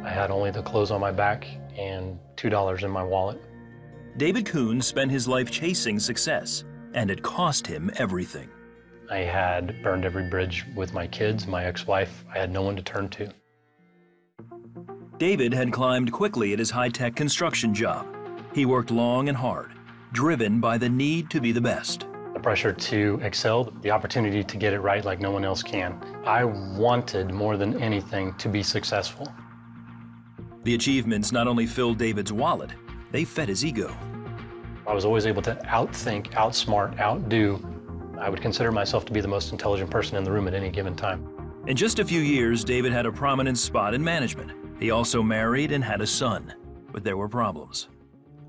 I had only the clothes on my back and $2 in my wallet. David Kuhn spent his life chasing success, and it cost him everything. I had burned every bridge with my kids, my ex-wife. I had no one to turn to. David had climbed quickly at his high-tech construction job. He worked long and hard, driven by the need to be the best. The pressure to excel, the opportunity to get it right like no one else can. I wanted more than anything to be successful. The achievements not only filled David's wallet, they fed his ego. I was always able to outthink, outsmart, outdo. I would consider myself to be the most intelligent person in the room at any given time. In just a few years, David had a prominent spot in management. He also married and had a son, but there were problems.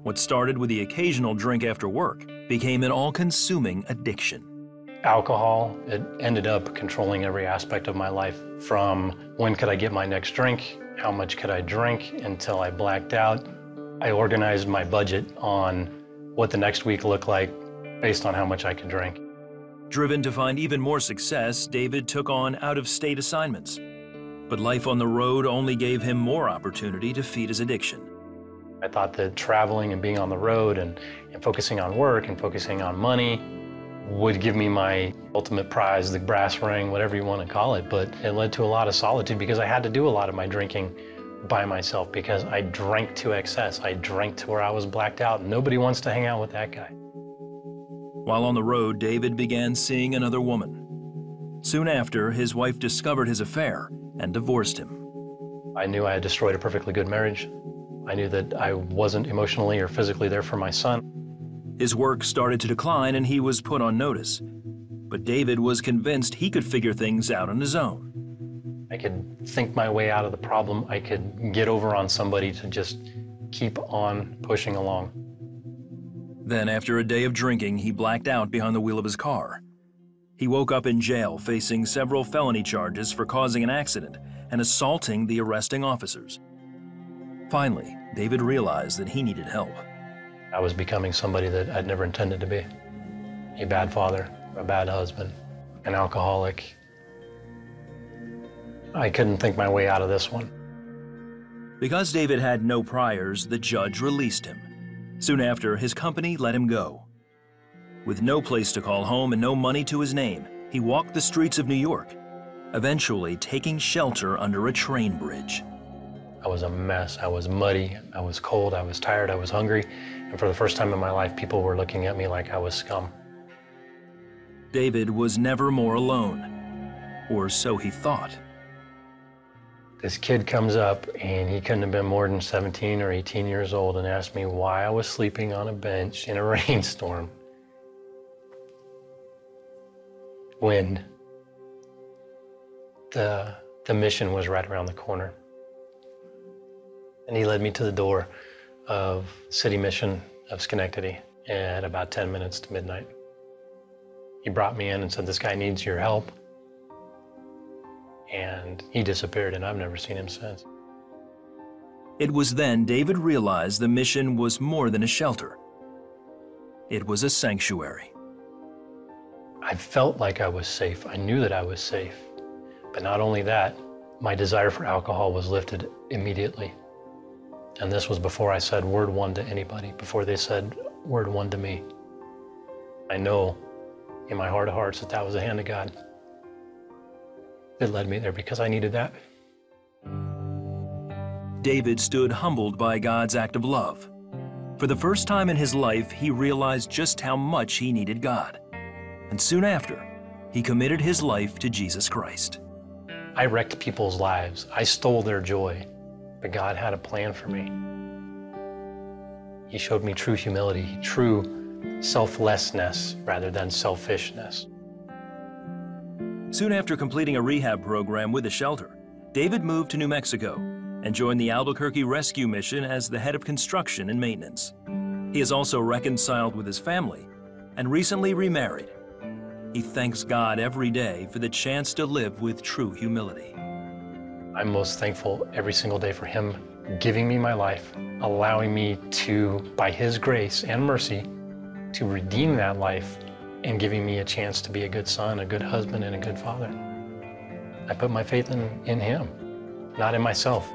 What started with the occasional drink after work became an all-consuming addiction. Alcohol, it ended up controlling every aspect of my life, from when could I get my next drink, how much could I drink until I blacked out. I organized my budget on what the next week looked like based on how much I could drink. Driven to find even more success, David took on out-of-state assignments. But life on the road only gave him more opportunity to feed his addiction. I thought that traveling and being on the road and focusing on work and focusing on money would give me my ultimate prize, the brass ring, whatever you want to call it. But it led to a lot of solitude because I had to do a lot of my drinking by myself because I drank to excess. I drank to where I was blacked out. Nobody wants to hang out with that guy. While on the road, David began seeing another woman. Soon after, his wife discovered his affair and divorced him. I knew I had destroyed a perfectly good marriage. I knew that I wasn't emotionally or physically there for my son. His work started to decline and he was put on notice. But David was convinced he could figure things out on his own. I could think my way out of the problem. I could get over on somebody to just keep on pushing along. Then, after a day of drinking, he blacked out behind the wheel of his car. He woke up in jail facing several felony charges for causing an accident and assaulting the arresting officers. Finally, David realized that he needed help. I was becoming somebody that I'd never intended to be. A bad father, a bad husband, an alcoholic. I couldn't think my way out of this one. Because David had no priors, the judge released him. Soon after, his company let him go. With no place to call home and no money to his name, he walked the streets of New York, eventually taking shelter under a train bridge. I was a mess. I was muddy. I was cold. I was tired. I was hungry. And for the first time in my life, people were looking at me like I was scum. David was never more alone, or so he thought. This kid comes up, and he couldn't have been more than 17 or 18 years old, and asked me why I was sleeping on a bench in a rainstorm when the mission was right around the corner. And he led me to the door of City Mission of Schenectady at about 10 minutes to midnight. He brought me in and said, "This guy needs your help." And he disappeared, and I've never seen him since. It was then David realized the mission was more than a shelter. It was a sanctuary. I felt like I was safe. I knew that I was safe. But not only that, my desire for alcohol was lifted immediately. And this was before I said word one to anybody, before they said word one to me. I know in my heart of hearts that that was the hand of God that led me there because I needed that. David stood humbled by God's act of love. For the first time in his life, he realized just how much he needed God. And soon after, he committed his life to Jesus Christ. I wrecked people's lives. I stole their joy. But God had a plan for me. He showed me true humility, true selflessness rather than selfishness. Soon after completing a rehab program with a shelter, David moved to New Mexico and joined the Albuquerque Rescue Mission as the head of construction and maintenance. He is also reconciled with his family and recently remarried. He thanks God every day for the chance to live with true humility. I'm most thankful every single day for Him giving me my life, allowing me to, by His grace and mercy, to redeem that life and giving me a chance to be a good son, a good husband, and a good father. I put my faith in Him, not in myself.